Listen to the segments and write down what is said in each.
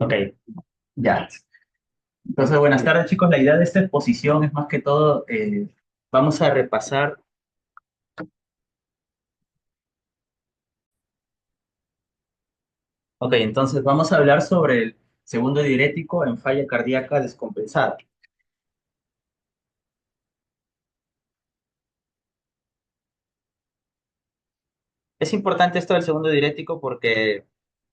Ok, ya. Entonces, buenas tardes, chicos. La idea de esta exposición es más que todo, vamos a repasar, ok, entonces vamos a hablar sobre el segundo diurético en falla cardíaca descompensada. Es importante esto del segundo diurético porque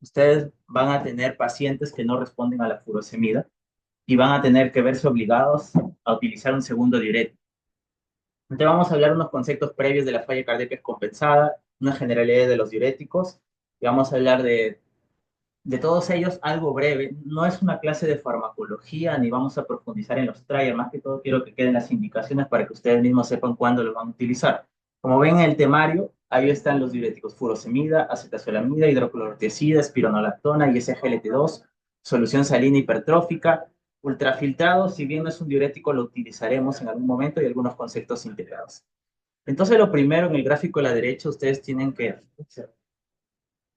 ustedes van a tener pacientes que no responden a la furosemida y van a tener que verse obligados a utilizar un segundo diurético. Entonces vamos a hablar unos conceptos previos de la falla cardíaca descompensada, una generalidad de los diuréticos, y vamos a hablar de todos ellos, algo breve. No es una clase de farmacología ni vamos a profundizar en los trials. Más que todo, quiero que queden las indicaciones para que ustedes mismos sepan cuándo los van a utilizar. Como ven en el temario, ahí están los diuréticos: furosemida, acetazolamida, hidroclorotiazida, espironolactona y SGLT2, solución salina hipertrófica, ultrafiltrado. Si bien no es un diurético, lo utilizaremos en algún momento y algunos conceptos integrados. Entonces, lo primero, en el gráfico a la derecha, ustedes tienen que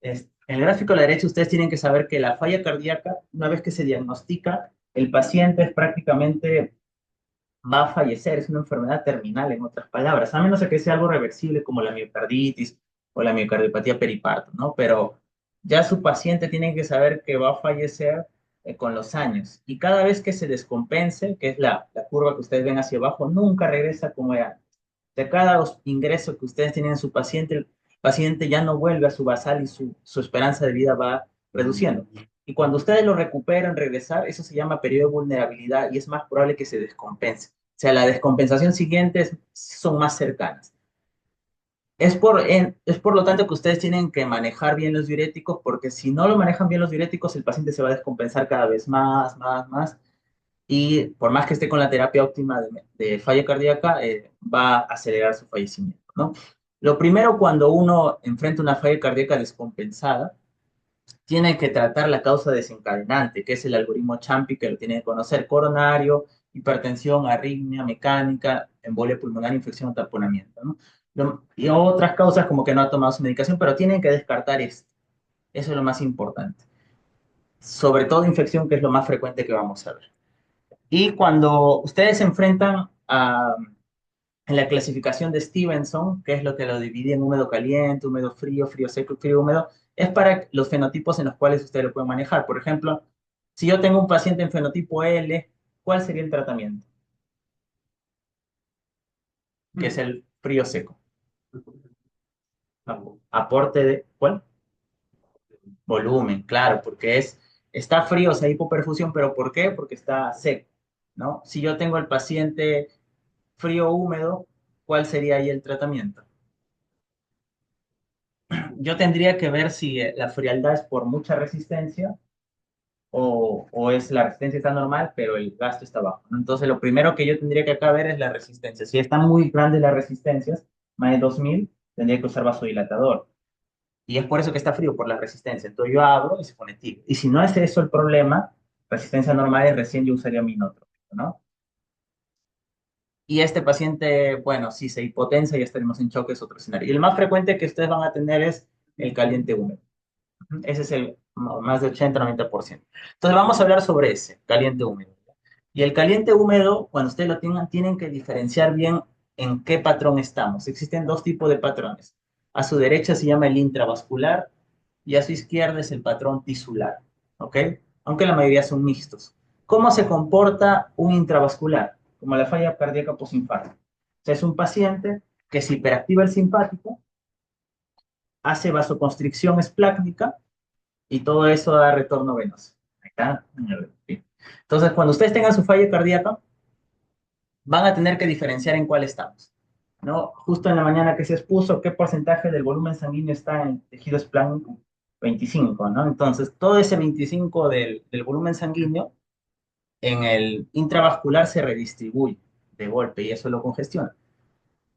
en el gráfico a la derecha, ustedes tienen que saber que la falla cardíaca, una vez que se diagnostica, el paciente es prácticamente va a fallecer, es una enfermedad terminal, en otras palabras, a menos de que sea algo reversible como la miocarditis o la miocardiopatía periparto, ¿no? Pero ya su paciente tiene que saber que va a fallecer con los años. Y cada vez que se descompense, que es la curva que ustedes ven hacia abajo, nunca regresa como era. De cada ingreso que ustedes tienen en su paciente, el paciente ya no vuelve a su basal y su esperanza de vida va reduciendo. Y cuando ustedes lo recuperan, regresar, eso se llama periodo de vulnerabilidad y es más probable que se descompense. O sea, la descompensación siguiente son más cercanas. Es por lo tanto que ustedes tienen que manejar bien los diuréticos, porque si no lo manejan bien los diuréticos, el paciente se va a descompensar cada vez más, más, más, y por más que esté con la terapia óptima de falla cardíaca, va a acelerar su fallecimiento, ¿no? Lo primero, cuando uno enfrenta una falla cardíaca descompensada, tiene que tratar la causa desencadenante, que es el algoritmo Champi, que lo tiene que conocer: coronario, hipertensión, arritmia mecánica, embolia pulmonar, infección o taponamiento, ¿no? Y otras causas como que no ha tomado su medicación, pero tienen que descartar esto. Eso es lo más importante. Sobre todo infección, que es lo más frecuente que vamos a ver. Y cuando ustedes se enfrentan en la clasificación de Stevenson, que es lo que lo divide en húmedo caliente, húmedo frío, frío seco y frío húmedo, es para los fenotipos en los cuales ustedes lo pueden manejar. Por ejemplo, si yo tengo un paciente en fenotipo L, ¿cuál sería el tratamiento? Que es el frío seco. Aporte de, ¿cuál? Volumen, claro, porque está frío, o sea, hipoperfusión, pero ¿por qué? Porque está seco, ¿no? Si yo tengo el paciente frío húmedo, ¿cuál sería ahí el tratamiento? Yo tendría que ver si la frialdad es por mucha resistencia o es la resistencia está normal, pero el gasto está bajo, ¿no? Entonces, lo primero que yo tendría que acá ver es la resistencia. Si están muy grandes las resistencias, más de 2000, tendría que usar vasodilatador. Y es por eso que está frío, por la resistencia. Entonces, yo abro y se pone tibio. Y si no es eso el problema, resistencia normal, es recién yo usaría minotro, ¿no? Y este paciente, bueno, si se hipotensa, ya estaremos en choque, es otro escenario. Y el más frecuente que ustedes van a tener es el caliente húmedo. Ese es el más de 80-90%. Entonces vamos a hablar sobre ese, caliente húmedo. Y el caliente húmedo, cuando ustedes lo tengan, tienen que diferenciar bien en qué patrón estamos. Existen dos tipos de patrones. A su derecha se llama el intravascular y a su izquierda es el patrón tisular. ¿Ok? Aunque la mayoría son mixtos. ¿Cómo se comporta un intravascular? Como la falla cardíaca postinfarto. O sea, es un paciente que se hiperactiva el simpático, hace vasoconstricción esplácnica y todo eso da retorno venoso. Ahí está. Entonces, cuando ustedes tengan su falla cardíaca, van a tener que diferenciar en cuál estamos, ¿no? Justo en la mañana que se expuso, ¿qué porcentaje del volumen sanguíneo está en tejido espláncnico? 25, ¿no? Entonces, todo ese 25 del volumen sanguíneo en el intravascular se redistribuye de golpe y eso lo congestiona.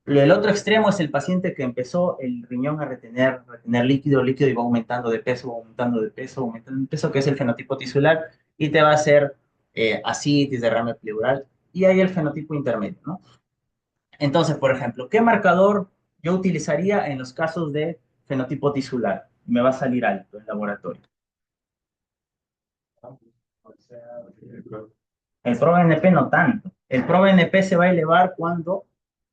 El otro extremo es el paciente que empezó el riñón a retener líquido, líquido y va aumentando de peso, aumentando de peso, aumentando de peso, que es el fenotipo tisular, y te va a hacer ascitis, derrame pleural, y hay el fenotipo intermedio, ¿no? Entonces, por ejemplo, ¿qué marcador yo utilizaría en los casos de fenotipo tisular? Me va a salir alto en laboratorio. El ProBNP no tanto. El ProBNP se va a elevar cuando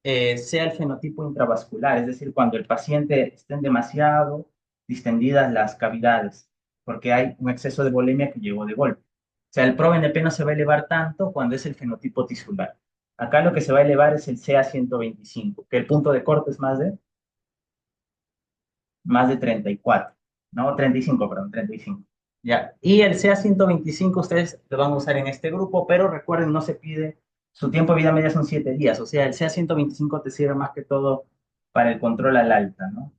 sea el fenotipo intravascular, es decir, cuando el paciente estén demasiado distendidas las cavidades, porque hay un exceso de volemia que llegó de golpe. O sea, el ProBNP no se va a elevar tanto cuando es el fenotipo tisular. Acá lo que se va a elevar es el CA 125, que el punto de corte es más de 34, no, 35, perdón, 35. Ya. Y el CA 125 ustedes lo van a usar en este grupo, pero recuerden, no se pide, su tiempo de vida media son 7 días, o sea, el CA 125 te sirve más que todo para el control al alta, ¿no?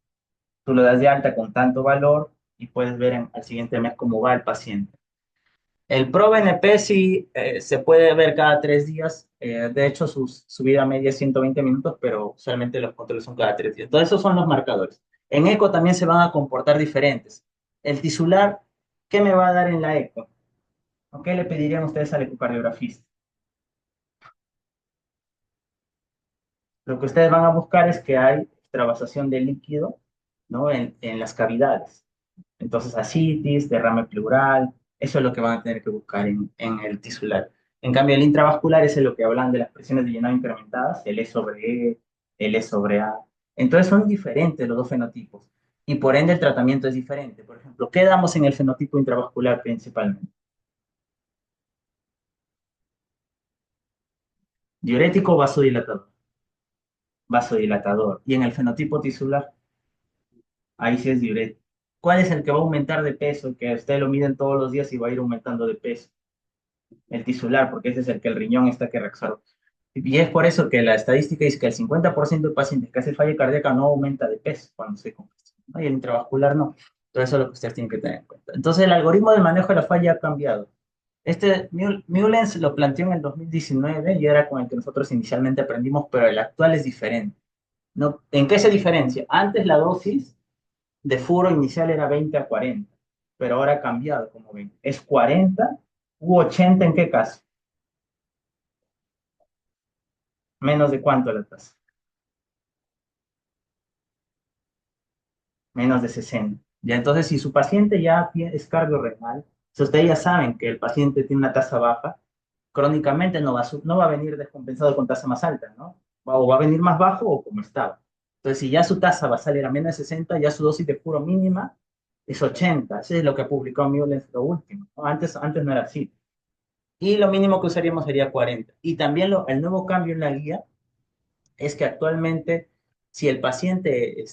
Tú lo das de alta con tanto valor y puedes ver al siguiente mes cómo va el paciente. El ProBNP sí se puede ver cada 3 días. De hecho, su vida media es 120 minutos, pero usualmente los controles son cada 3 días. Entonces, esos son los marcadores. En eco también se van a comportar diferentes. El tisular, ¿qué me va a dar en la eco? ¿O qué le pedirían ustedes al ecocardiografista? Lo que ustedes van a buscar es que hay extravasación de líquido, ¿no? En las cavidades. Entonces, ascitis, derrame pleural, eso es lo que van a tener que buscar en el tisular. En cambio, el intravascular es lo que hablan de las presiones de llenado incrementadas, el E sobre E, el E sobre A. Entonces, son diferentes los dos fenotipos y por ende el tratamiento es diferente. Por ejemplo, ¿qué damos en el fenotipo intravascular principalmente? Diurético o vasodilatador. Vasodilatador. Y en el fenotipo tisular, ahí sí es diurético. ¿Cuál es el que va a aumentar de peso? El que ustedes lo miden todos los días y va a ir aumentando de peso. El tisular, porque ese es el que el riñón está que reabsorbe. Y es por eso que la estadística dice que el 50% de pacientes que hacen falla cardíaca no aumenta de peso cuando se congestiona, ¿no? Y el intravascular no. Entonces eso es lo que ustedes tienen que tener en cuenta. Entonces el algoritmo de manejo de la falla ha cambiado. Este Mullens lo planteó en el 2019 y era con el que nosotros inicialmente aprendimos, pero el actual es diferente. ¿No? ¿En qué se diferencia? Antes la dosis de furo inicial era 20 a 40, pero ahora ha cambiado como ven. Es 40 u 80 en qué caso. Menos de cuánto la tasa. Menos de 60. Ya, entonces, si su paciente ya es cardiorrenal, si ustedes ya saben que el paciente tiene una tasa baja, crónicamente no va a venir descompensado con tasa más alta, ¿no? O va a venir más bajo o como estaba. Entonces, si ya su tasa va a salir a menos de 60, ya su dosis de puro mínima es 80. Eso es lo que publicó Mullens lo último, ¿no? Antes no era así. Y lo mínimo que usaríamos sería 40. Y también el nuevo cambio en la guía es que actualmente, si el paciente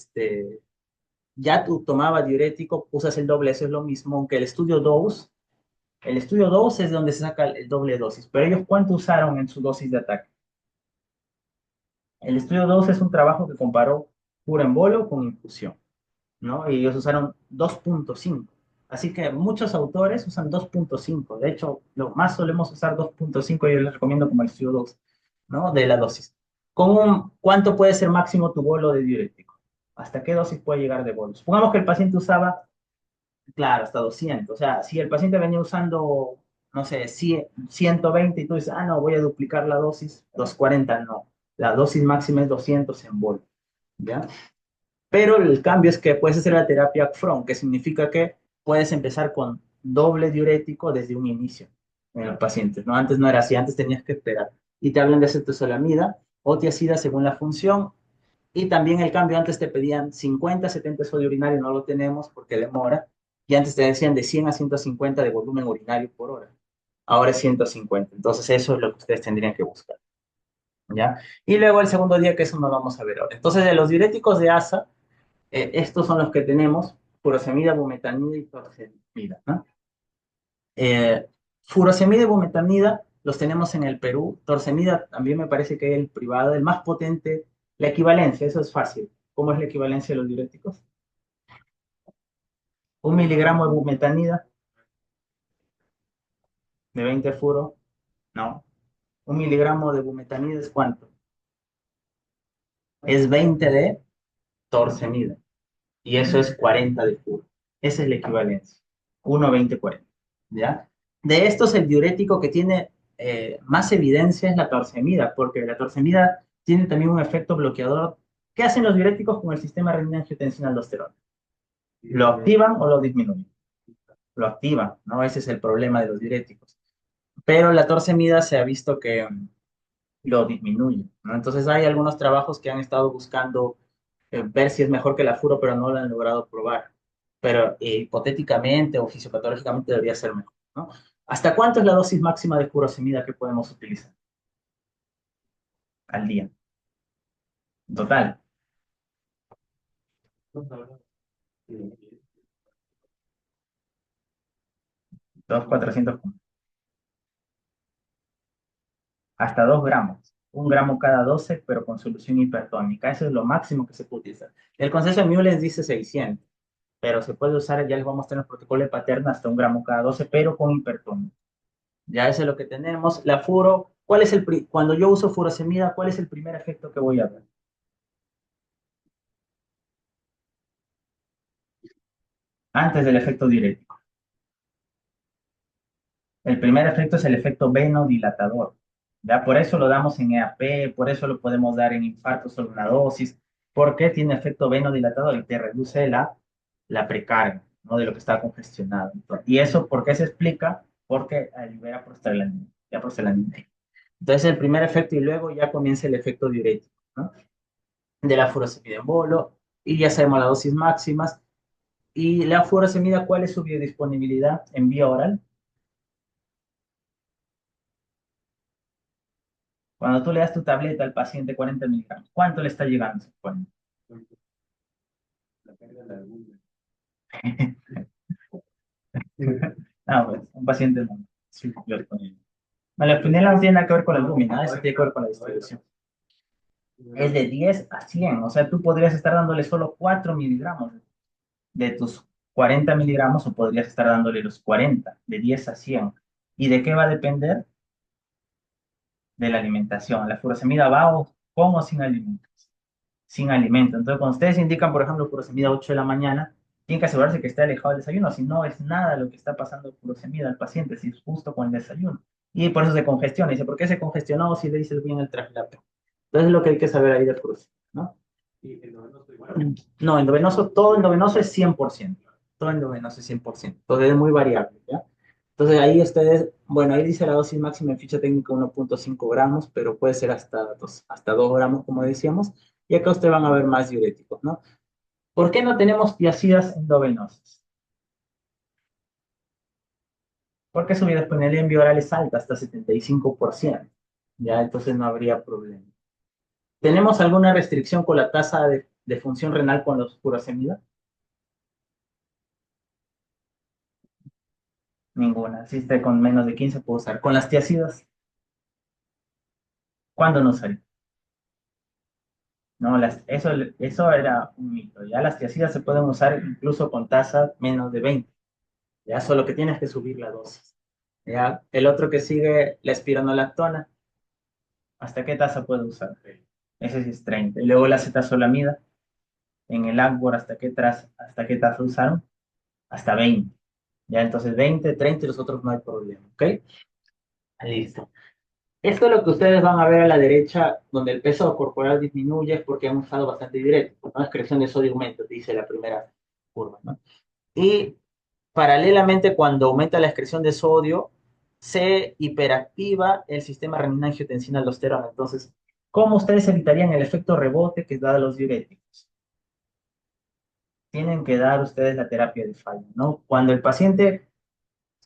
ya tú tomabas diurético, usas el doble, eso es lo mismo, aunque el estudio 2 es donde se saca el doble dosis, pero ellos ¿cuánto usaron en su dosis de ataque? El estudio 2 es un trabajo que comparó puro embolo con infusión, ¿no? Y ellos usaron 2.5. Así que muchos autores usan 2.5. De hecho, lo más solemos usar 2.5, yo les recomiendo como el estudio 2, ¿no? De la dosis. ¿Cuánto puede ser máximo tu bolo de diurético? ¿Hasta qué dosis puede llegar de bolo? Supongamos que el paciente usaba. Claro, hasta 200. O sea, si el paciente venía usando, no sé, 120 y tú dices, no, voy a duplicar la dosis, 240, no. La dosis máxima es 200 en bol, ¿ya? Pero el cambio es que puedes hacer la terapia upfront, que significa que puedes empezar con doble diurético desde un inicio en los pacientes, ¿no? Antes no era así, antes tenías que esperar. Y te hablan de acetosalamida o tiazida según la función. Y también el cambio, antes te pedían 50, 70 sodio urinario, no lo tenemos porque demora. Y antes te decían de 100 a 150 de volumen urinario por hora. Ahora es 150. Entonces eso es lo que ustedes tendrían que buscar, ¿ya? Y luego el segundo día, que eso no vamos a ver ahora. Entonces de los diuréticos de ASA, estos son los que tenemos: furosemida, bumetanida y torsemida, ¿no? Furosemida y bumetanida los tenemos en el Perú. Torsemida también me parece que es el privado, el más potente. La equivalencia, eso es fácil. ¿Cómo es la equivalencia de los diuréticos? 1 miligramo de bumetanida de 20 furo, no. 1 miligramo de bumetanida es ¿cuánto? Es 20 de torsemida. Y eso es 40 de furo. Esa es la equivalencia. 1, 20, 40. ¿Ya? De estos, el diurético que tiene más evidencia es la torsemida, porque la torsemida tiene también un efecto bloqueador. ¿Qué hacen los diuréticos con el sistema renina-angiotensina-aldosterona? ¿Lo activan o lo disminuyen? Lo activan, ¿no? Ese es el problema de los diuréticos. pero la torcemida se ha visto que lo disminuye, ¿no? Entonces hay algunos trabajos que han estado buscando ver si es mejor que la furo, pero no lo han logrado probar. Pero hipotéticamente o fisiopatológicamente debería ser mejor, ¿no? ¿Hasta cuánto es la dosis máxima de furosemida que podemos utilizar al día? Total, 400 hasta 2 gramos. 1 gramo cada 12, pero con solución hipertónica. Eso es lo máximo que se puede utilizar. El consenso de Mullens dice 600, pero se puede usar, ya les vamos a mostrar en el protocolo de Paterna, hasta 1 gramo cada 12, pero con hipertónica. Ya eso es lo que tenemos. La furo, ¿cuál es cuando yo uso furosemida, cuál es el primer efecto que voy a ver? Antes del efecto diurético. El primer efecto es el efecto venodilatador. ¿Ya? Por eso lo damos en EAP, por eso lo podemos dar en infarto sobre una dosis, porque tiene efecto venodilatador y te reduce la precarga, ¿no? De lo que está congestionado. Y eso, ¿por qué se explica? Porque libera prostaglandina, ya prostaglandina. Entonces, el primer efecto y luego ya comienza el efecto diurético, ¿no? De la furosemida en bolo, y ya sabemos las dosis máximas. Y la furosemida, ¿cuál es su biodisponibilidad en vía oral? Cuando tú le das tu tableta al paciente 40 miligramos, ¿cuánto le está llegando? Ah, pues, un paciente no. Sí, yo le ponía. No, la espinela no tiene nada que ver con la albúmina, eso tiene que ver con la distribución. Es de 10 a 100, o sea, tú podrías estar dándole solo 4 miligramos de tus 40 miligramos o podrías estar dándole los 40, de 10 a 100. ¿Y de qué va a depender? De la alimentación. La furosemida va con o sin alimentos. Sin alimento. Entonces, cuando ustedes indican, por ejemplo, furosemida 8 de la mañana, tienen que asegurarse que esté alejado del desayuno, si no es nada lo que está pasando furosemida al paciente, si es justo con el desayuno. Y por eso se congestiona. Dice, ¿por qué se congestionó si le dices bien el traslado? Entonces, es lo que hay que saber ahí de furosemida, ¿no? No, endovenoso, todo endovenoso es 100%. Todo endovenoso es 100%. Entonces, es muy variable, ¿ya? Entonces, ahí ustedes, bueno, ahí dice la dosis máxima en ficha técnica 1,5 gramos, pero puede ser hasta 2 gramos, como decíamos. Y acá ustedes van a ver más diuréticos, ¿no? ¿Por qué no tenemos tiacidas endovenosas? Porque su biodisponibilidad en vía oral es alta, hasta 75%. Ya, entonces no habría problema. ¿Tenemos alguna restricción con la tasa de función renal con los furosemida? Ninguna. Si esté con menos de 15 puedo usar. Con las tiacidas, ¿cuándo no usaría? No, eso era un mito. Ya las tiacidas se pueden usar incluso con tasa menos de 20. Ya solo que tienes que subir la dosis. Ya, el otro que sigue, la espironolactona. ¿Hasta qué tasa puedo usar? Ese sí es 30. Y luego la acetazolamida en el Acbor, hasta qué tasa usaron? Hasta 20. Ya, entonces 20, 30 y los otros no hay problema. ¿Ok? Listo. Esto es lo que ustedes van a ver a la derecha, donde el peso corporal disminuye, es porque han usado bastante directo, ¿no? Excreción de sodio aumenta, dice la primera curva, ¿no? Y paralelamente, cuando aumenta la excreción de sodio, se hiperactiva el sistema renina-angiotensina-aldosterona. Entonces, ¿cómo ustedes evitarían el efecto rebote que da los diuréticos? Tienen que dar ustedes la terapia de falla, ¿no? Cuando el paciente,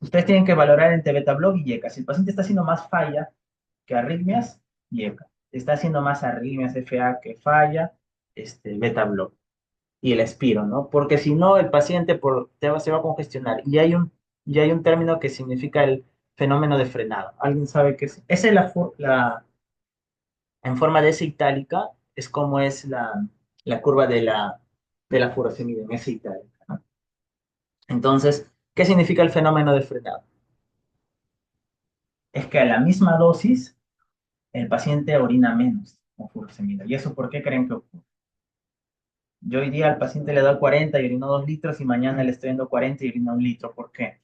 ustedes tienen que valorar entre beta block y ECA. Si el paciente está haciendo más falla que arritmias, ECA. Está haciendo más arritmias FA que falla, beta block. Y el expiro, ¿no? Porque si no, el paciente se va a congestionar. Y hay un término que significa el fenómeno de frenado. ¿Alguien sabe qué es? Esa es en forma de S itálica, es como es la curva de la furosemida en S itálica, ¿no? Entonces, ¿qué significa el fenómeno de frenado? Es que a la misma dosis, el paciente orina menos con furosemida. ¿Y eso por qué creen que ocurre? Yo hoy día al paciente le doy 40 y orino 2 litros y mañana le estoy dando 40 y orino 1 litro. ¿Por qué?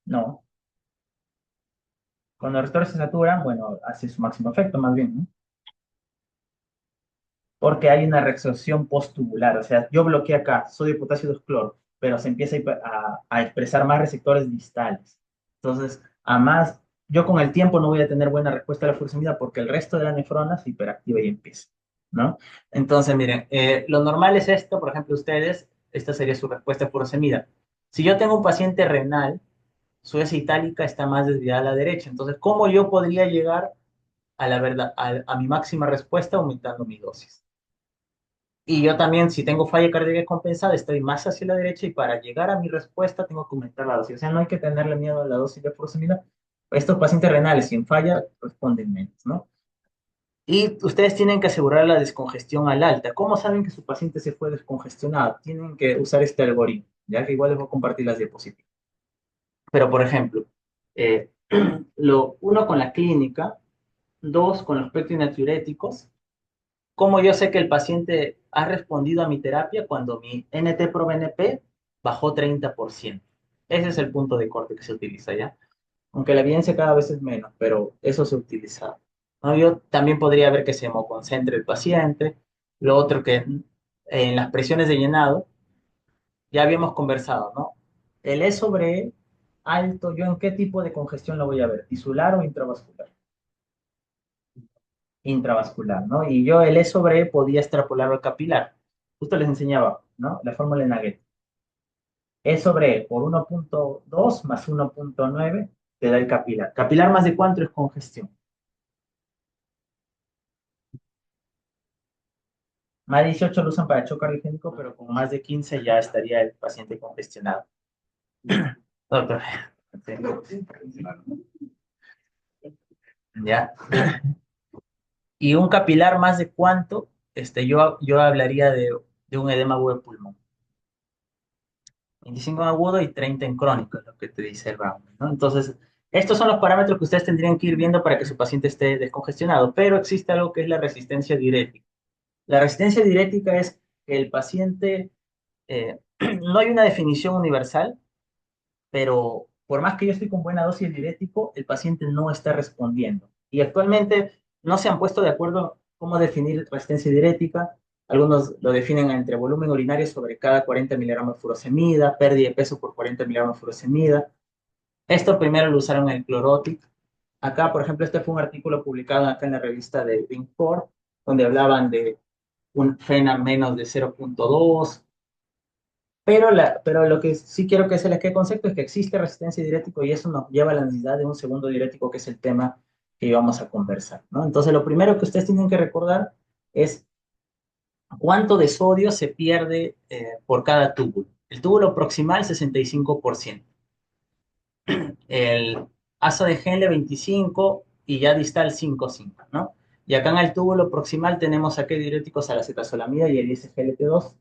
No. Cuando los receptores se saturan, bueno, hace su máximo efecto más bien, ¿no? Porque hay una reabsorción posttubular, o sea, yo bloqueé acá, sodio, potasio, 2 cloro. pero se empieza a expresar más receptores distales. Entonces, además, yo con el tiempo no voy a tener buena respuesta a la furosemida porque el resto de la nefrona se hiperactiva y empieza, ¿no? Entonces, miren, lo normal es esto, por ejemplo, ustedes, esta sería su respuesta a furosemida. Si yo tengo un paciente renal, su S itálica está más desviada a la derecha, entonces, ¿cómo yo podría llegar a la verdad, a mi máxima respuesta aumentando mi dosis? Y yo también, si tengo falla cardíaca compensada, estoy más hacia la derecha y para llegar a mi respuesta tengo que aumentar la dosis. O sea, no hay que tenerle miedo a la dosis de furosemida. Estos pacientes renales, sin falla, responden menos, ¿no? Y ustedes tienen que asegurar la descongestión al alta. ¿Cómo saben que su paciente se fue descongestionado? Tienen que usar este algoritmo, ya que igual les voy a compartir las diapositivas. Pero, por ejemplo, eh, uno con la clínica, dos con los pectinatiuréticos. ¿Cómo yo sé que el paciente ha respondido a mi terapia cuando mi NT pro BNP bajó 30%? Ese es el punto de corte que se utiliza ya. Aunque la evidencia cada vez es menos, pero eso se utiliza. ¿No? Yo también podría ver que se hemoconcentre el paciente. Lo otro que en las presiones de llenado, ya habíamos conversado, ¿no? El E sobre E alto, ¿yo en qué tipo de congestión lo voy a ver? ¿Tisular o intravascular? Intravascular, ¿no? Y yo el E sobre E podía extrapolarlo al capilar. Justo les enseñaba, ¿no? La fórmula de Nagel. E sobre E por 1,2 más 1,9 te da el capilar. ¿Capilar más de cuánto es congestión? Más de 18 lo usan para choque cardiogénico, pero con más de 15 ya estaría el paciente congestionado. Doctor. ¿Ya? Y un capilar más de cuánto, yo hablaría de un edema agudo de pulmón. 25 en agudo y 30 en crónico, es lo que te dice el Raman, ¿no? Entonces, estos son los parámetros que ustedes tendrían que ir viendo para que su paciente esté descongestionado, pero existe algo que es la resistencia diurética. La resistencia diurética es que el paciente, no hay una definición universal, pero por más que yo estoy con buena dosis de diurético, el paciente no está respondiendo. Y actualmente no se han puesto de acuerdo cómo definir resistencia diurética. Algunos lo definen entre volumen urinario sobre cada 40 miligramos de furosemida, pérdida de peso por 40 miligramos de furosemida. Esto primero lo usaron en el Clorotic. Acá, por ejemplo, este fue un artículo publicado acá en la revista de Bing4, donde hablaban de un FENA menos de 0,2. Pero lo que sí quiero que se les quede concepto es que existe resistencia diurético y eso nos lleva a la necesidad de un segundo diurético, que es el tema que íbamos a conversar, ¿no? Entonces, lo primero que ustedes tienen que recordar es cuánto de sodio se pierde por cada túbulo. El túbulo proximal, 65%. El asa de Henle, 25%, y ya distal 5,5, ¿no? Y acá en el túbulo proximal tenemos aquí diuréticos a la acetazolamida y el ISGLT2,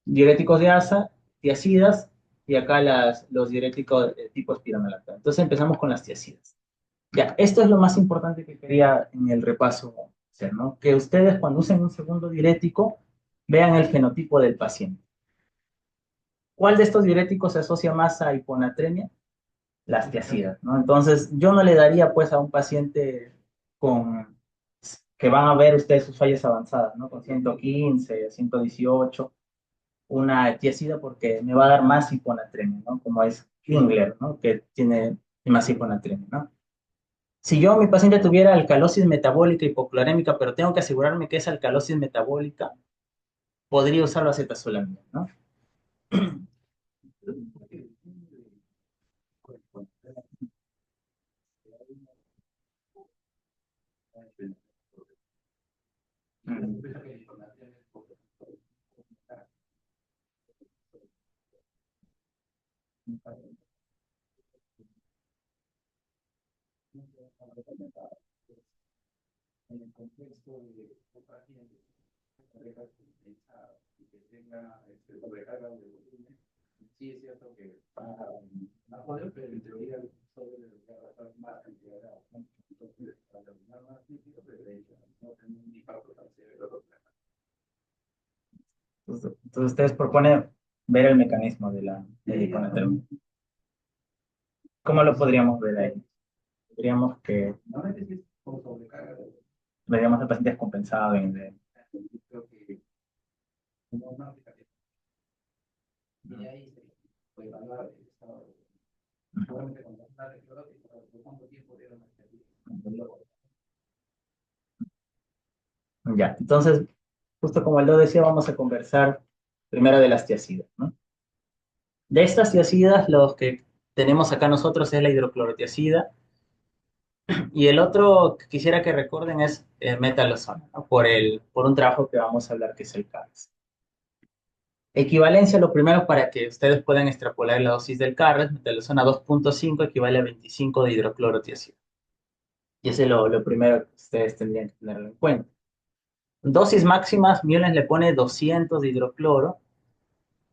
diuréticos de asa, tiacidas, y acá los diuréticos de tipo espironolactano. Entonces empezamos con las tiacidas. Ya, esto es lo más importante que quería en el repaso hacer, ¿no? Que ustedes cuando usen un segundo diurético vean el fenotipo del paciente. ¿Cuál de estos diuréticos se asocia más a hiponatremia? Las tiacidas, ¿no? Entonces, yo no le daría pues a un paciente con que van a ver ustedes sus fallas avanzadas, ¿no? Con 115, 118, una tiacida porque me va a dar más hiponatremia, ¿no? Como es Klingler, ¿no? Que tiene más hiponatremia, ¿no? Si yo, mi paciente tuviera alcalosis metabólica hipoclorémica, pero tengo que asegurarme que es alcalosis metabólica, podría usar la acetazolamida, ¿no? En el contexto de un paciente sobrecarga compensada y que tenga sobrecarga de volumen, sí es cierto que va a poder, pero en teoría el sobre debería gastar más cantidad de agua. Entonces, al eliminar más líquido, debería no tener un impacto tan severo. Entonces, ustedes proponen ver el mecanismo de la hiponatremia. ¿Cómo lo podríamos ver ahí? Diríamos que veríamos al paciente descompensado Ya, entonces, justo como Aldo decía, vamos a conversar primero de las tiacidas, ¿no? De estas tiacidas, los que tenemos acá nosotros es la hidroclorotiacida y el otro que quisiera que recuerden es metalozona, ¿no? Por un trabajo que vamos a hablar que es el CARES. Equivalencia, lo primero para que ustedes puedan extrapolar la dosis del CARES, metalozona 2.5 equivale a 25 de hidroclorotiacida. Y ese es lo primero que ustedes tendrían que tenerlo en cuenta. Dosis máximas, Mullens le pone 200 de hidrocloro,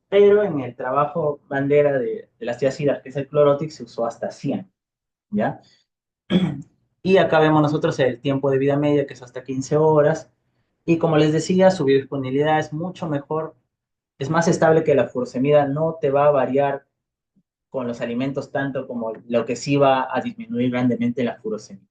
pero en el trabajo bandera de las tiacidas, que es el Clorotic, se usó hasta 100, ¿ya? Y acá vemos nosotros el tiempo de vida media, que es hasta 15 horas, y como les decía, su biodisponibilidad es mucho mejor, es más estable que la furosemida, no te va a variar con los alimentos tanto como lo que sí va a disminuir grandemente la furosemida.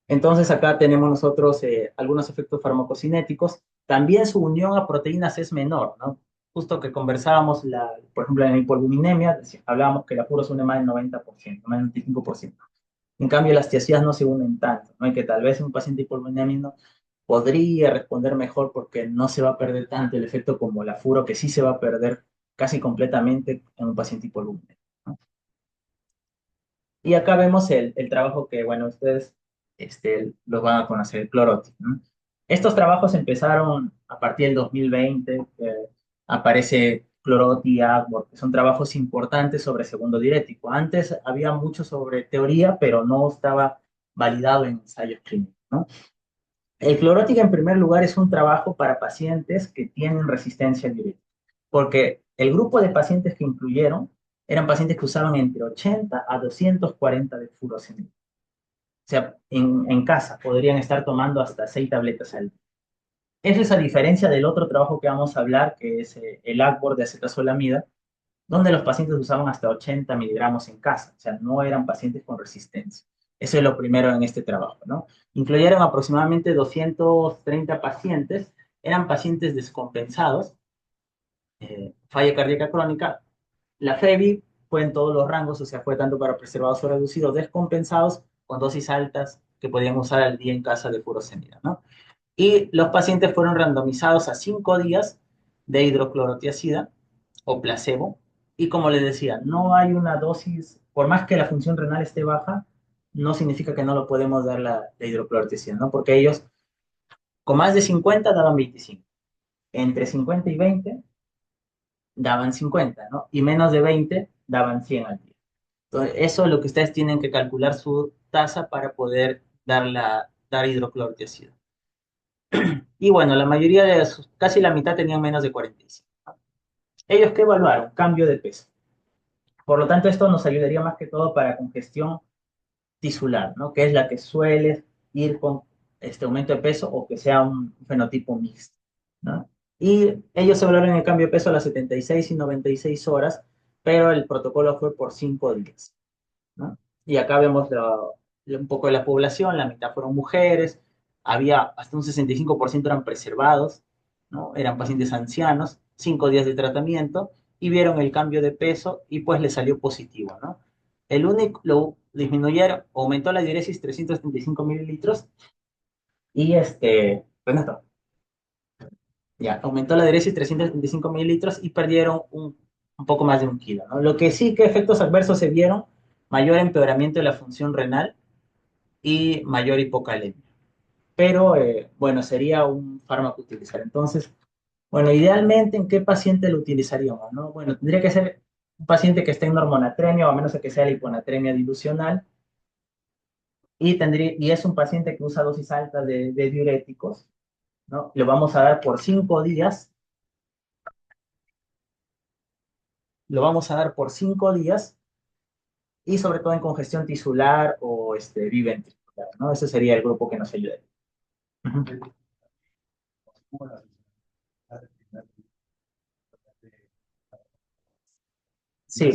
Entonces acá tenemos nosotros algunos efectos farmacocinéticos. También su unión a proteínas es menor, ¿no? Justo que conversábamos, por ejemplo, en la hipoliminemia, hablábamos que la furo se une más del 90%, más del 95%. En cambio, las tiacidas no se unen tanto, ¿no? Y que tal vez un paciente hipoliminémico podría responder mejor porque no se va a perder tanto el efecto como la furo, que sí se va a perder casi completamente en un paciente hipoliminémico, ¿no? Y acá vemos el trabajo que, bueno, ustedes los van a conocer, el Clorotic, ¿no? Estos trabajos empezaron a partir del 2020, aparece Clorotic y Agbor, que son trabajos importantes sobre segundo diurético. Antes había mucho sobre teoría, pero no estaba validado en ensayos clínicos, ¿no? El Clorotic, en primer lugar, es un trabajo para pacientes que tienen resistencia diurética, porque el grupo de pacientes que incluyeron eran pacientes que usaban entre 80 a 240 de furosemida. O sea, en casa podrían estar tomando hasta 6 tabletas al día. Esa es a diferencia del otro trabajo que vamos a hablar, que es el Agbor de acetazolamida, donde los pacientes usaban hasta 80 miligramos en casa, o sea, no eran pacientes con resistencia. Eso es lo primero en este trabajo, ¿no? Incluyeron aproximadamente 230 pacientes, eran pacientes descompensados, falla cardíaca crónica. La FEBI fue en todos los rangos, o sea, fue tanto para preservados o reducidos, descompensados, con dosis altas que podían usar al día en casa de furosemida, ¿no? Y los pacientes fueron randomizados a 5 días de hidroclorotiazida o placebo. Y como les decía, no hay una dosis, por más que la función renal esté baja, no significa que no lo podemos dar la hidroclorotiazida, ¿no? Porque ellos con más de 50 daban 25, entre 50 y 20 daban 50, ¿no? Y menos de 20 daban 100 al día. Entonces, eso es lo que ustedes tienen que calcular su tasa para poder dar hidroclorotiazida. Y bueno, la mayoría casi la mitad tenían menos de 45. ¿Ellos qué evaluaron? Cambio de peso. Por lo tanto, esto nos ayudaría más que todo para congestión tisular, ¿no? Que es la que suele ir con este aumento de peso o que sea un fenotipo mixto, ¿no? Y ellos evaluaron el cambio de peso a las 76 y 96 horas, pero el protocolo fue por 5 días, ¿no? Y acá vemos un poco de la población, la mitad fueron mujeres, había hasta un 65% eran preservados, ¿no? Eran pacientes ancianos, 5 días de tratamiento y vieron el cambio de peso y pues le salió positivo, ¿no? El único, lo disminuyeron, aumentó la diuresis 335 mililitros y pues no está. Ya, aumentó la diuresis 335 mililitros y perdieron un poco más de 1 kilo, ¿no? Lo que sí que efectos adversos se vieron, mayor empeoramiento de la función renal y mayor hipocalemia. Pero, bueno, sería un fármaco a utilizar. Entonces, bueno, idealmente, ¿en qué paciente lo utilizaríamos, no? Bueno, tendría que ser un paciente que esté en normonatremia, o a menos que sea la hiponatremia dilucional, y es un paciente que usa dosis altas de diuréticos, ¿no? Lo vamos a dar por 5 días, lo vamos a dar por 5 días, y sobre todo en congestión tisular o biventricular, ¿no? Ese sería el grupo que nos ayudaría. Ujú. Sí,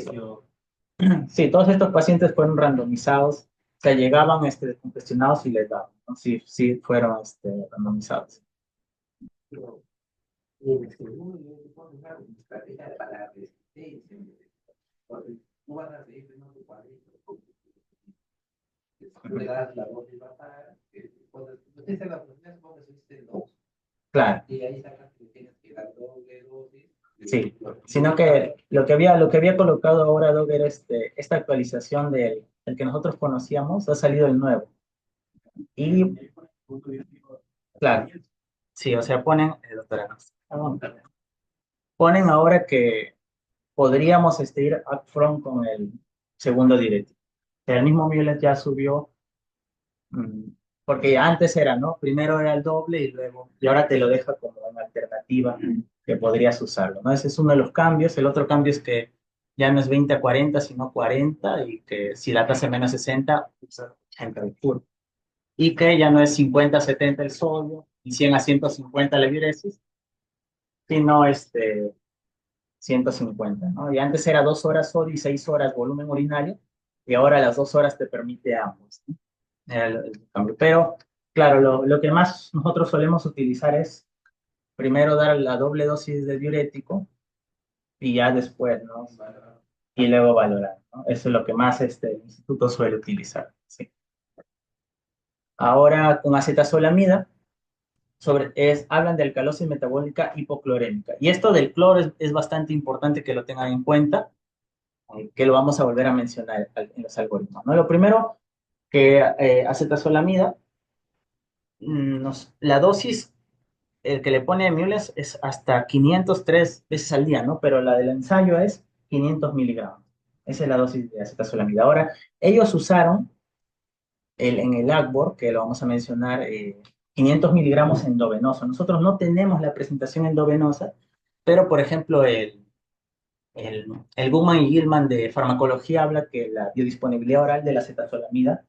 sí, todos estos pacientes fueron randomizados, o sea, llegaban descongestionados y les daban, ¿no? Sí, sí, fueron randomizados. Y en el segundo, yo te pongo una estrategia para la resistencia. Entonces, tú vas a seguir primero tu cuadrito. Tú le das la dosis bajar. Cuando usted la oportunidad, supongo que subiste dos. Claro, Y ahí sacas que tienes que dar doble dosis. sí. Sino que lo que había colocado ahora, Doc, era esta actualización del que nosotros conocíamos, ha salido el nuevo. Y, claro, sí, o sea, doctora, no, ponen ahora que podríamos ir upfront con el segundo directivo. El mismo Mueller ya subió, mm, porque antes era, ¿no? Primero era el doble y ahora te lo deja como una alternativa que podrías usarlo, ¿no? Ese es uno de los cambios. El otro cambio es que ya no es 20-40, sino 40 y que si la tasa es menos 60, usa 80 de puro. Y que ya no es 50-70 el sodio y 100-150 la diuresis, sino 150, ¿no? Y antes era 2 horas sodio y 6 horas volumen urinario, y ahora las 2 horas te permite ambos, ¿no? Era el cambio. Pero, claro, lo que más nosotros solemos utilizar es primero dar la doble dosis de diurético y ya después, ¿no? Y luego valorar, ¿no? Eso es lo que más el instituto suele utilizar, ¿sí? Ahora, con acetazolamida, hablan de alcalosis metabólica hipoclorémica. Y esto del cloro es bastante importante que lo tengan en cuenta, que lo vamos a volver a mencionar en los algoritmos, ¿no? Lo primero, que acetazolamida, la dosis el que le pone Mueller es hasta 503 veces al día, ¿no? Pero la del ensayo es 500 miligramos. Esa es la dosis de acetazolamida. Ahora, ellos usaron en el ACBOR, que lo vamos a mencionar, 500 miligramos endovenoso. Nosotros no tenemos la presentación endovenosa, pero por ejemplo, el Gutmann y Gilman de farmacología habla que la biodisponibilidad oral de la acetazolamida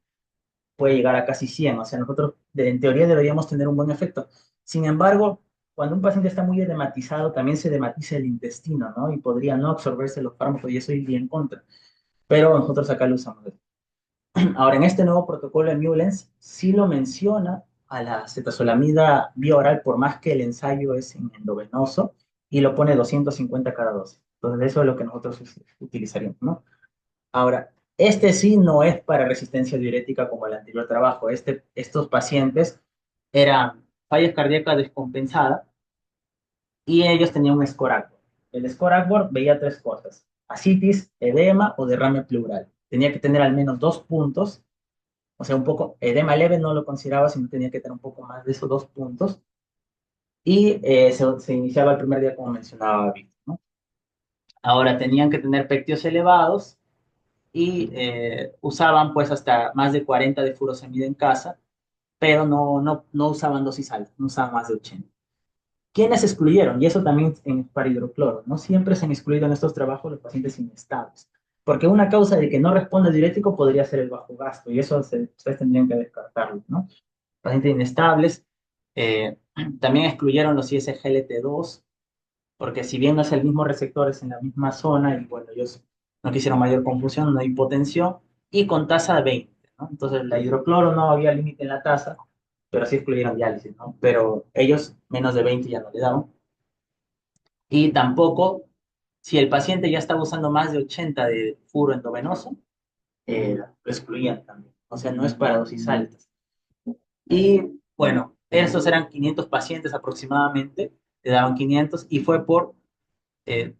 puede llegar a casi 100. O sea, nosotros en teoría deberíamos tener un buen efecto. Sin embargo, cuando un paciente está muy edematizado, también se edematiza el intestino, ¿no? Y podría no absorberse los fármacos y eso iría en contra. Pero nosotros acá lo usamos. Ahora, en este nuevo protocolo de Mullens, sí lo menciona a la cetazolamida vía oral, por más que el ensayo es en endovenoso, y lo pone 250 cada dosis. Entonces, eso es lo que nosotros utilizaríamos, ¿no? Ahora, este sí no es para resistencia diurética como el anterior trabajo. Estos pacientes eran fallas cardíacas descompensadas y ellos tenían un score Akbor. El score Akbor veía tres cosas: ascitis, edema o derrame pleural. Tenía que tener al menos 2 puntos, o sea, un poco, edema leve no lo consideraba, sino tenía que tener un poco más de esos 2 puntos. Y se iniciaba el primer día, como mencionaba Víctor, ¿no? Ahora, tenían que tener pectios elevados y usaban pues hasta más de 40 de furosemida en casa, pero no usaban dosis altas, no usaban más de 80. ¿Quiénes excluyeron? Y eso también para hidrocloro. No siempre se han excluido en estos trabajos los pacientes inestables, porque una causa de que no responde el diurético podría ser el bajo gasto, y eso ustedes tendrían que descartarlo, ¿no? Pacientes inestables. eh, También excluyeron los ISGLT2, porque si bien no es el mismo receptor, es en la misma zona, y bueno, ellos no quisieron mayor confusión, no hay hipotensión, y con tasa de 20, ¿no? Entonces, la hidrocloro no había límite en la tasa, pero sí excluyeron diálisis, ¿no? Pero ellos menos de 20 ya no le daban. Y tampoco, si el paciente ya estaba usando más de 80 de furo endovenoso, lo excluían también. O sea, no es para dosis altas. Y bueno, esos eran 500 pacientes aproximadamente, le daban 500 y fue eh,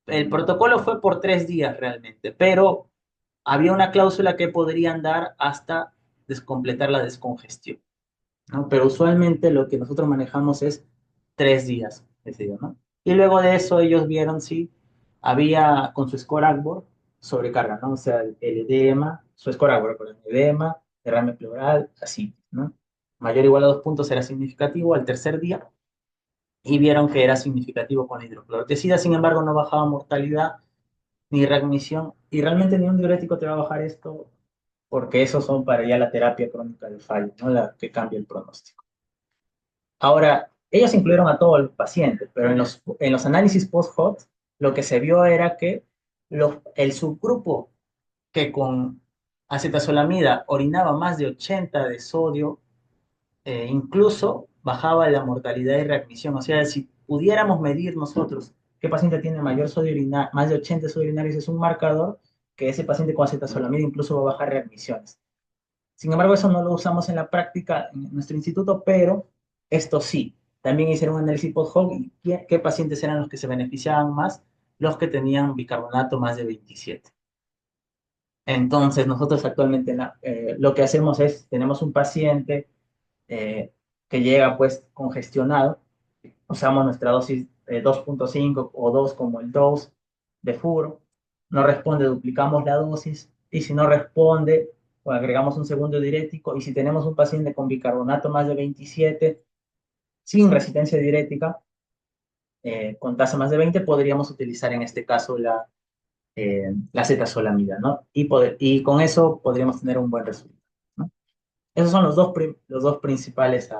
el protocolo fue por 3 días realmente, pero había una cláusula que podrían dar hasta completar la descongestión, ¿no? Pero usualmente lo que nosotros manejamos es 3 días, ese día, ¿no? Y luego de eso ellos vieron si había con su score Akbor sobrecarga, ¿no? O sea, el edema, su score Akbor, perdón, edema, derrame pleural, así, ¿no? Mayor o igual a 2 puntos era significativo al tercer día y vieron que era significativo con la hidrocloroticida. Sin embargo, no bajaba mortalidad ni readmisión, y realmente ni un diurético te va a bajar esto, porque esos son para ya la terapia crónica del fallo, ¿no? La que cambia el pronóstico. Ahora, ellos incluyeron a todos los pacientes, pero en los análisis post-hoc, lo que se vio era que el subgrupo que con acetazolamida orinaba más de 80 de sodio, incluso bajaba la mortalidad y readmisión. O sea, si pudiéramos medir nosotros qué paciente tiene mayor sodio urinario, más de 80 sodio urinarios, es un marcador que ese paciente con acetazolamida incluso va a bajar readmisiones. Sin embargo, eso no lo usamos en la práctica en nuestro instituto, pero esto sí. También hicieron un análisis post-hoc y qué pacientes eran los que se beneficiaban más, los que tenían bicarbonato más de 27. Entonces, nosotros actualmente lo que hacemos es, tenemos un paciente que llega pues congestionado, usamos nuestra dosis 2.5 o 2 como el dose de furo, no responde, duplicamos la dosis y si no responde, pues agregamos un segundo diurético y si tenemos un paciente con bicarbonato más de 27 sin resistencia diurética, con tasa más de 20, podríamos utilizar en este caso la acetazolamida, ¿no? Y con eso podríamos tener un buen resultado, ¿no? Esos son los dos principales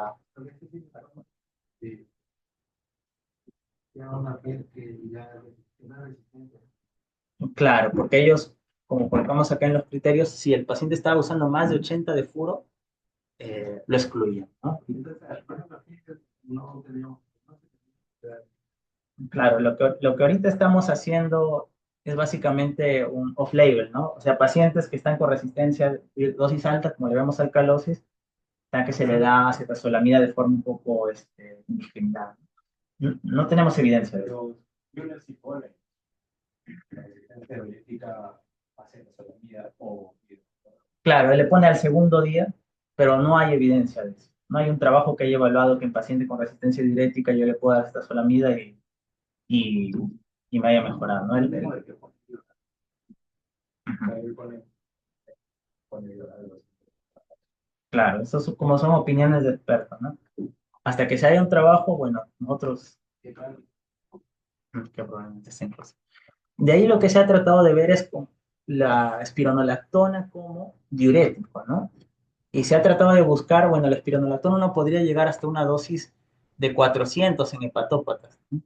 Sí, ya una piel que ya tiene resistencia. claro, porque ellos, como colocamos acá en los criterios, si el paciente estaba usando más de 80 de furo, lo excluían, ¿no? Entonces, por ejemplo, aquí no teníamos, no se tenía Claro, lo que ahorita estamos haciendo es básicamente un off-label, ¿no? O sea, pacientes que están con resistencia de dosis alta, como le vemos alcalosis, ya que se le da acetazolamida de forma un poco indiscriminada. No tenemos evidencia de eso. pero yo les pone la resistencia biológica hace la sodomía o Claro, él le pone al segundo día, pero no hay evidencia de eso. No hay un trabajo que haya evaluado que en paciente con resistencia diurética yo le pueda dar acetazolamida y, y me haya mejorado, ¿no? tengo de que poner, Ujú. ahí pone algo Claro, eso como son opiniones de expertos, ¿no? Hasta que se haya un trabajo, bueno, nosotros así, claro. que probablemente estén cosas. De ahí lo que se ha tratado de ver es con la espironolactona como diurético, ¿no? Y se ha tratado de buscar, bueno, la espironolactona no podría llegar hasta una dosis de 400 en hepatópatas, ¿no?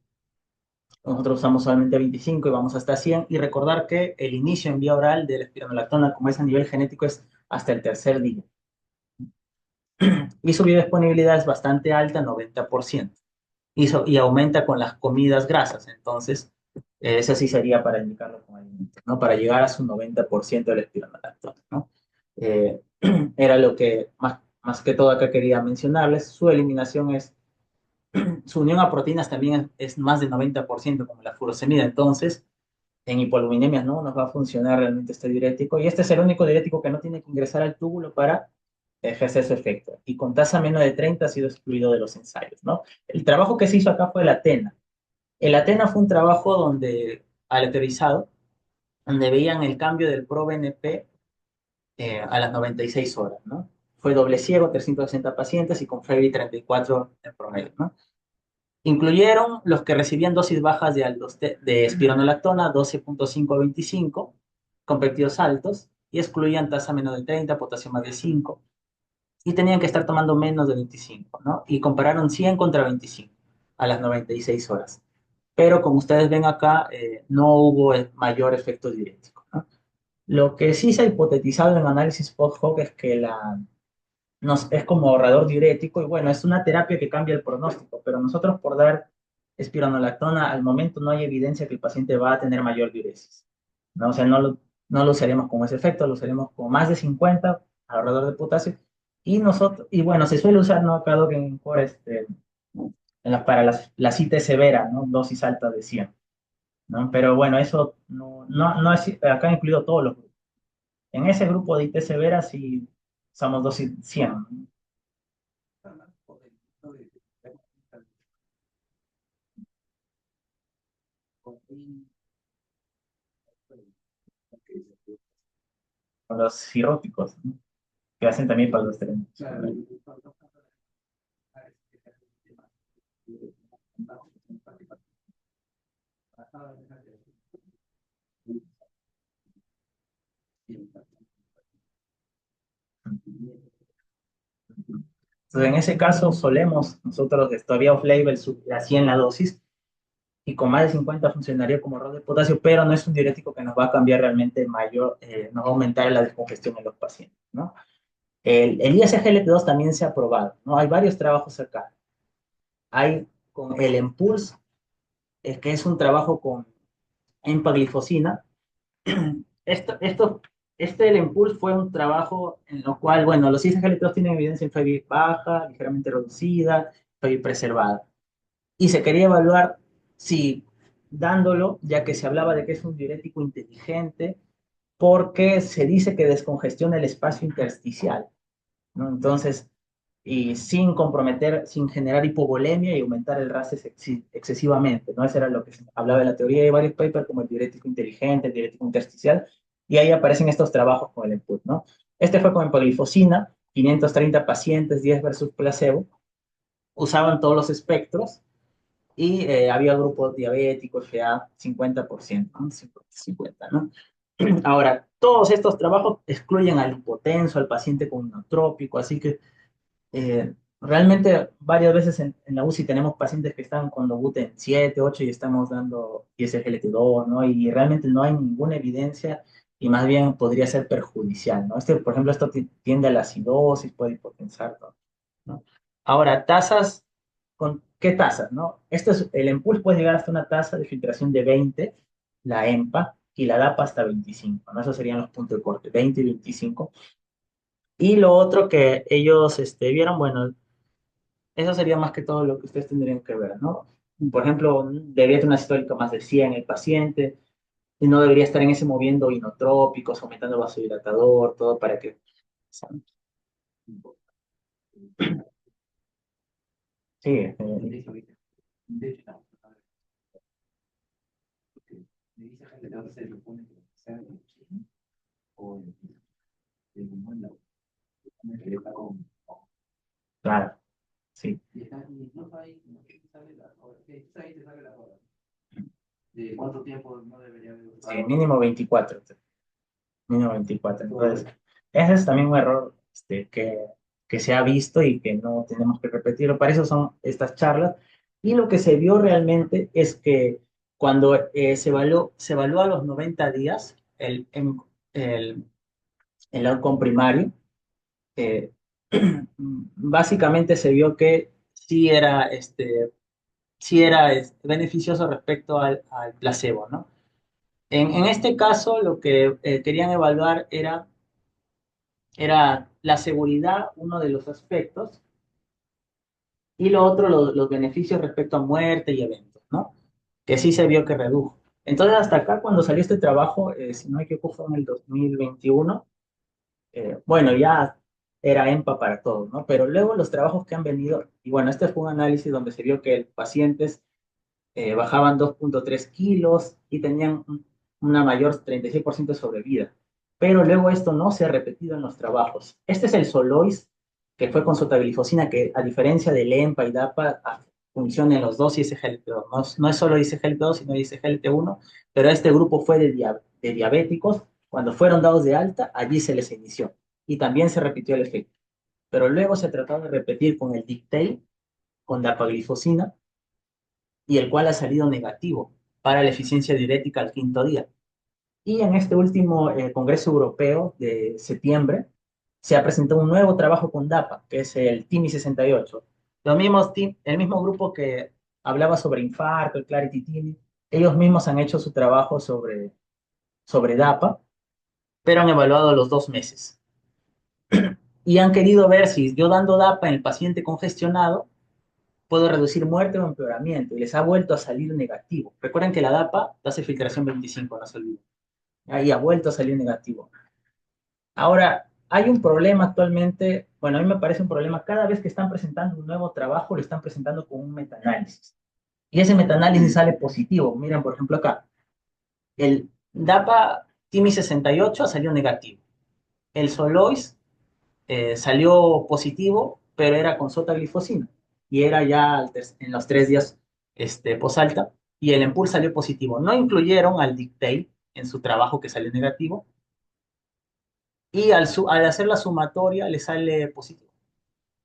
Nosotros usamos solamente 25 y vamos hasta 100. Y recordar que el inicio en vía oral de la espironolactona, como es a nivel genético, es hasta el tercer día. Y su biodisponibilidad es bastante alta, 90%. Y aumenta con las comidas grasas. Entonces, eso sí sería para indicarlo con alimentos, ¿no? Para llegar a su 90% de la espironolactona, ¿no? Eh, Era lo que más que todo acá quería mencionarles. Su eliminación su unión a proteínas también es más del 90% como la furosemida. Entonces, en hipolipidemias no nos va a funcionar realmente este diurético. Y este es el único diurético que no tiene que ingresar al túbulo para ejercer su efecto. Y con tasa menos de 30 ha sido excluido de los ensayos, ¿no? El trabajo que se hizo acá fue el ATENA. El ATENA fue un trabajo donde, aleatorizado, donde veían el cambio del ProBNP a las 96 horas, ¿no? Fue doble ciego, 360 pacientes y con FEBI 34 en promedio, ¿no? Incluyeron los que recibían dosis bajas de espironolactona, 12.5 a 25, con péptidos altos, y excluían tasa menos de 30, potasio más de 5, y tenían que estar tomando menos de 25, ¿no? Y compararon 100 contra 25 a las 96 horas. Pero como ustedes ven acá, no hubo mayor efecto diurético, ¿no? Lo que sí se ha hipotetizado en análisis post-hoc es que es como ahorrador diurético y bueno, es una terapia que cambia el pronóstico, pero nosotros por dar espironolactona al momento no hay evidencia que el paciente va a tener mayor diuresis, ¿no? O sea, no lo usaremos con ese efecto, lo usaremos con más de 50 ahorrador de potasio y bueno, se suele usar, ¿no? Acá por para la cita severa, ¿no? Dosis alta de 100, ¿no? Pero bueno, eso no es, acá ha incluido todos los grupos. En ese grupo de IT severa sí usamos dosis 100, ¿no? Con los cirróticos, ¿no? Que hacen también para los trenes. Entonces, en ese caso, solemos nosotros todavía off-label subir a 100 la dosis y con más de 50 funcionaría como rol de potasio, pero no es un diurético que nos va a cambiar realmente mayor, nos va a aumentar la descongestión en los pacientes, ¿no? El ISGLT2 también se ha probado, ¿no? Hay varios trabajos acá. hay con el Impulse, que es un trabajo con empaglifosina. Esto, el Impulse fue un trabajo en lo cual, bueno, los ISGLT2 tienen evidencia en FEBI baja, ligeramente reducida, FEBI preservada. Y se quería evaluar si dándolo, ya que se hablaba de que es un diurético inteligente, porque se dice que descongestiona el espacio intersticial, ¿no? Entonces, y sin comprometer, sin generar hipovolemia y aumentar el RAS excesivamente, ¿no? Eso era lo que se hablaba de la teoría de varios papers, como el diurético inteligente, el diurético intersticial, y ahí aparecen estos trabajos con el input, ¿no? Este fue con empaglifosina, 530 pacientes, 10 versus placebo, usaban todos los espectros, y había grupos diabéticos, FA, 50%, ¿no? 50, ¿no? Ahora, todos estos trabajos excluyen al hipotenso, al paciente con inotrópico, así que realmente varias veces en la UCI tenemos pacientes que están con Lobuten 7, 8 y estamos dando ISGLT2, ¿no? Y realmente no hay ninguna evidencia y más bien podría ser perjudicial, ¿no? Por ejemplo, esto tiende a la acidosis, puede hipotensar, ¿no? Ahora, tasas, ¿con qué tasas, no? El EMPULS puede llegar hasta una tasa de filtración de 20, la EMPA, y la DAPA hasta 25, ¿no? Esos serían los puntos de corte, 20 y 25. Y lo otro que ellos vieron, bueno, eso sería más que todo lo que ustedes tendrían que ver, ¿no? Por ejemplo, debería tener una sistólica más de 100 el paciente, y no debería estar en ese moviendo inotrópicos, aumentando vasodilatador, todo para que... Sí, De hecho, no, porque me dice gente que ahora se supone que sea en Chile o en el mundo, que está claro, sí. y está y no sabe, no sale la hora, que ahí te sale la hora. ¿De cuánto tiempo no debería haber Sí, usado? mínimo 24. Mínimo 24. Entonces, ese es también un error que se ha visto y que no tenemos que repetirlo. Para eso son estas charlas. Y lo que se vio realmente es que cuando se evaluó a los 90 días el, el outcome primario, eh, básicamente se vio que sí era beneficioso respecto al placebo, ¿no? En este caso, lo que querían evaluar era la seguridad, uno de los aspectos, y lo otro, los beneficios respecto a muerte y eventos, ¿no? Que sí se vio que redujo. Entonces, hasta acá, cuando salió este trabajo, si no me equivoco, fue en el 2021, bueno, ya era EMPA para todos, ¿no? Pero luego los trabajos que han venido, y bueno, este fue un análisis donde se vio que pacientes bajaban 2,3 kilos y tenían una mayor 36% de sobrevida. Pero luego esto no se ha repetido en los trabajos. Este es el Solois, que fue con sotaglifosina, que a diferencia del EMPA y DAPA, funciona en los dos ISGLT2. No, no es solo ISGLT2, sino ISGLT1, pero este grupo fue de diabéticos. Cuando fueron dados de alta, allí se les inició. Y también se repitió el efecto. Pero luego se trató de repetir con el Dictate, con dapaglifosina, y el cual ha salido negativo para la eficiencia diurética al quinto día. Y en este último Congreso Europeo de septiembre se ha presentado un nuevo trabajo con DAPA, que es el TIMI 68. El mismo grupo que hablaba sobre infarto, el Clarity TIMI, ellos mismos han hecho su trabajo sobre DAPA, pero han evaluado los 2 meses. Y han querido ver si yo dando DAPA en el paciente congestionado puedo reducir muerte o empeoramiento, y les ha vuelto a salir negativo. Recuerden que la DAPA hace filtración 25, no se olviden. Ahí ha vuelto a salir negativo. Ahora, hay un problema actualmente, bueno, a mí me parece un problema, cada vez que están presentando un nuevo trabajo, lo están presentando con un metaanálisis. Y ese metaanálisis sale positivo. Miren, por ejemplo, acá, el DAPA TIMI 68 salió negativo. El Solois salió positivo, pero era con sotaglifosina. Y era ya en los 3 días posalta. Y el EMPUL salió positivo. No incluyeron al Dictate en su trabajo que salió negativo, y al hacer la sumatoria le sale positivo.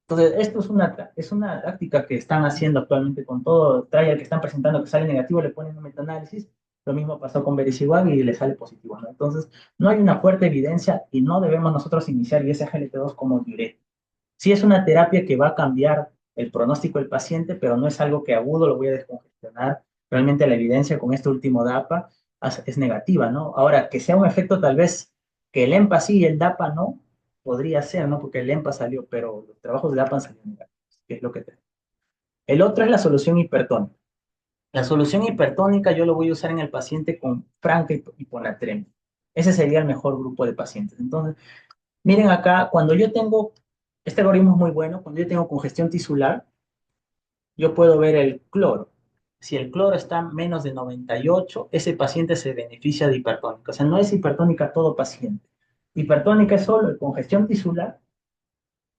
Entonces, esto es una táctica que están haciendo actualmente con todo trial que están presentando que sale negativo, le ponen un metaanálisis. Lo mismo pasó con Vericigual y le sale positivo, ¿no? Entonces, no hay una fuerte evidencia y no debemos nosotros iniciar ISGLT2 como diurético. Sí es una terapia que va a cambiar el pronóstico del paciente, pero no es algo que agudo lo voy a descongestionar. Realmente la evidencia con este último DAPA es negativa, ¿no? Ahora, que sea un efecto tal vez que el EMPA sí y el DAPA no, podría ser, ¿no? Porque el EMPA salió, pero los trabajos de DAPA han salido negativos, que es lo que tenemos. El otro es la solución hipertónica. La solución hipertónica yo lo voy a usar en el paciente con franca hiponatremia. Ese sería el mejor grupo de pacientes. Entonces, miren acá, cuando yo tengo, este algoritmo es muy bueno, cuando yo tengo congestión tisular, yo puedo ver el cloro. Si el cloro está menos de 98, ese paciente se beneficia de hipertónica. O sea, no es hipertónica todo paciente. Hipertónica es solo el congestión tisular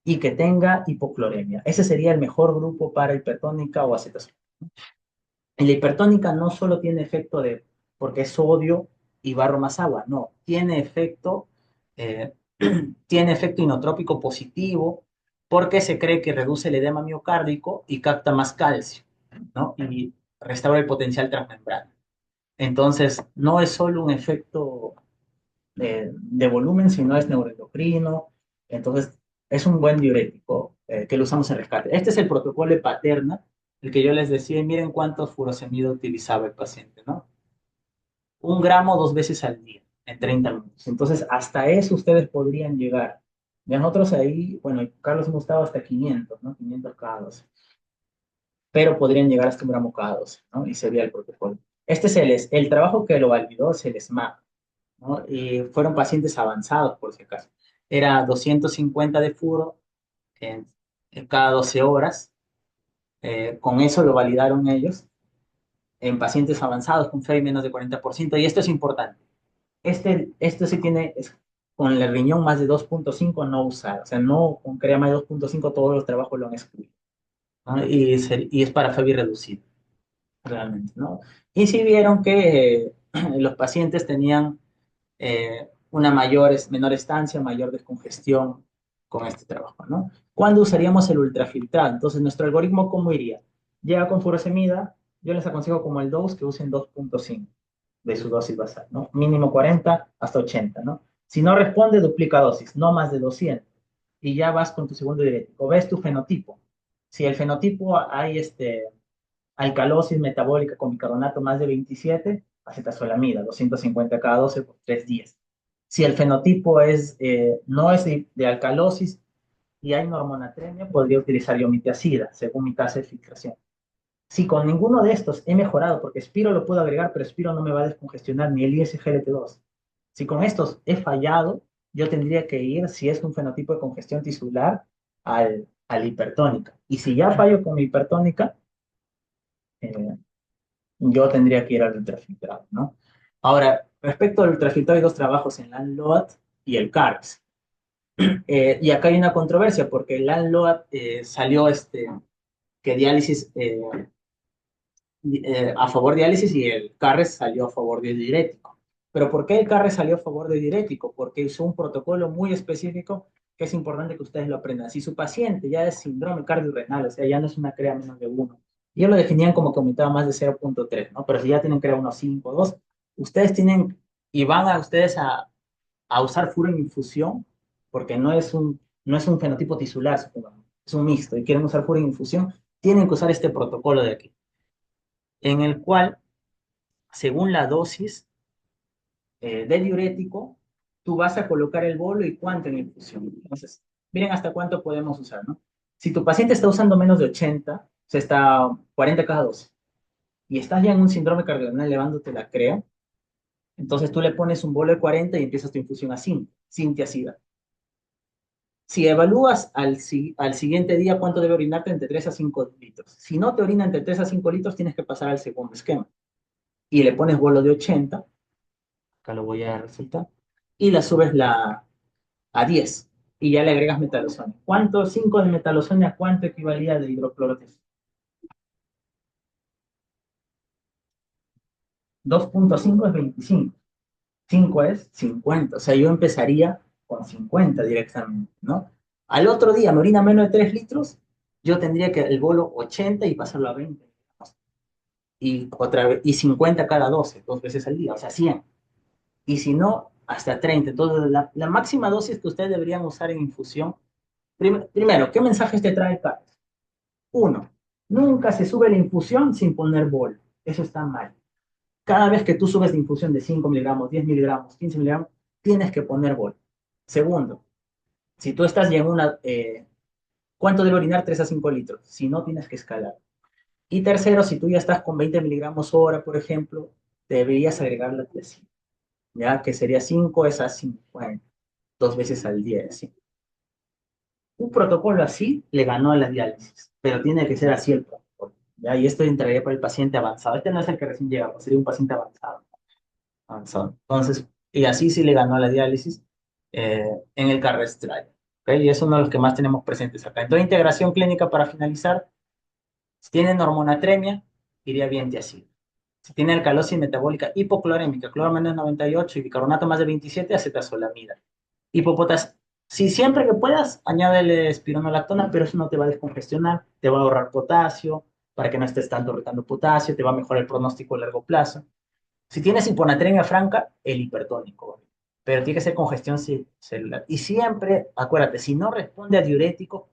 y que tenga hipocloremia. Ese sería el mejor grupo para hipertónica o acetazolamida. Y la hipertónica no solo tiene efecto de, porque es sodio y barro más agua, no, eh, tiene efecto inotrópico positivo porque se cree que reduce el edema miocárdico y capta más calcio, ¿no? Y restaura el potencial transmembrana. Entonces, no es solo un efecto de volumen, sino es neuroendocrino. Entonces, es un buen diurético que lo usamos en rescate. Este es el protocolo de Paterna, el que yo les decía, y miren cuántos furosemida utilizaba el paciente, ¿no? 1 gramo 2 veces al día, en 30 minutos. Entonces, hasta eso ustedes podrían llegar. Nosotros ahí, bueno, Carlos hemos estado hasta 500, ¿no? 500 cada 12. Pero podrían llegar hasta 1 gramo cada 12, ¿no? Y sería el protocolo. Este es el trabajo que lo validó, es el SMAP, ¿no? Y fueron pacientes avanzados, por si acaso. Era 250 de furo en, en cada 12 horas. Con eso lo validaron ellos en pacientes avanzados con FEI menos de 40%. Y esto es importante. Esto sí tiene, con el riñón más de 2.5 no usar. O sea, no con CREA más de 2.5 todos los trabajos lo han excluido, ¿no? Y es para FEBI reducido, realmente, ¿no? Y si vieron que los pacientes tenían una menor estancia, mayor descongestión con este trabajo, ¿no? ¿Cuándo usaríamos el ultrafiltrado? Entonces, nuestro algoritmo, ¿cómo iría? Llega con furosemida, yo les aconsejo como el dose que usen 2.5 de su dosis basal, ¿no? Mínimo 40 hasta 80, ¿no? Si no responde, duplica dosis, no más de 200. Y ya vas con tu segundo diurético. Ves tu fenotipo. Si el fenotipo hay alcalosis metabólica con bicarbonato más de 27, acetazolamida, 250 cada 12 por 3 días. Si el fenotipo no es de alcalosis y hay normonatremia, podría utilizar yomitiazida, según mi tasa de filtración. Si con ninguno de estos he mejorado, porque Spiro lo puedo agregar, pero Spiro no me va a descongestionar ni el ISGLT2. Si con estos he fallado, yo tendría que ir, si es un fenotipo de congestión tisular, al hipertónica. Y si ya fallo con mi hipertónica, eh, yo tendría que ir al ultrafiltrado, ¿no? Ahora, respecto al ultrafiltrado, hay dos trabajos en Landloat y el CARS. Y acá hay una controversia porque el Landloat salió que diálisis a favor de diálisis y el CARES salió a favor del diurético. ¿Pero por qué el CARES salió a favor del diurético? Porque usó un protocolo muy específico que es importante que ustedes lo aprendan. Si su paciente ya es síndrome cardiorrenal, o sea, ya no es una CREA menos de 1, ellos lo definían como que aumentaba más de 0.3, ¿no? Pero si ya tienen CREA 1.5, 2, ustedes tienen y van a ustedes a usar furo en infusión, porque no es un fenotipo tisular, supongamos, es un mixto, y quieren usar furo en infusión, tienen que usar este protocolo de aquí, en el cual según la dosis de diurético, tú vas a colocar el bolo y cuánto en la infusión. Entonces, miren hasta cuánto podemos usar, ¿no? Si tu paciente está usando menos de 80, se está 40 cada 12, y estás ya en un síndrome cardíaco elevándote la CREA, entonces tú le pones un bolo de 40 y empiezas tu infusión a 5, sin tiacida. Si evalúas al siguiente día cuánto debe orinarte, entre 3 a 5 litros. Si no te orina entre 3 a 5 litros, tienes que pasar al segundo esquema. Y le pones bolo de 80, acá lo voy a resaltar, y la subes a 10 y ya le agregas metalosomia. ¿Cuánto? 5 de metalosomia, ¿cuánto equivalía de hidroclorotis? 2.5 es 25, 5 es 50, o sea, yo empezaría con 50 directamente, ¿no? Al otro día me orina menos de 3 litros, yo tendría que el bolo 80 y pasarlo a 20. Y otra vez, y 50 cada 12, 2 veces al día, o sea, 100. Y si no, hasta 30. Entonces, la máxima dosis que ustedes deberían usar en infusión. Primero, ¿qué mensajes te trae el CARES? Uno, nunca se sube la infusión sin poner bol. Eso está mal. Cada vez que tú subes de infusión de 5 miligramos, 10 miligramos, 15 miligramos, tienes que poner bol. Segundo, si tú estás ya en una... ¿cuánto debe orinar? 3 a 5 litros. Si no, tienes que escalar. Y tercero, si tú ya estás con 20 miligramos hora, por ejemplo, deberías agregar la tiacina, ya que sería 5 es a 50, 2 veces al día. ¿Sí? Un protocolo así le ganó a la diálisis, pero tiene que ser así el protocolo. ¿Ya? Y esto entraría para el paciente avanzado. Este no es el que recién llega, pues sería un paciente avanzado. Avanzado. Entonces, y así sí le ganó a la diálisis en el Carrestral. ¿Okay? Y es uno de los que más tenemos presentes acá. Entonces, integración clínica para finalizar. Si tienen hormonatremia, iría bien tiacida. Si tiene alcalosis metabólica hipoclorémica, cloro menos 98 y bicarbonato más de 27, acetazolamida. Hipopotas, si siempre que puedas, añádele espironolactona, pero eso no te va a descongestionar, te va a ahorrar potasio, para que no estés tanto retando potasio, te va a mejorar el pronóstico a largo plazo. Si tienes hiponatremia franca, el hipertónico, pero tiene que ser congestión celular. Y siempre, acuérdate, si no responde a diurético,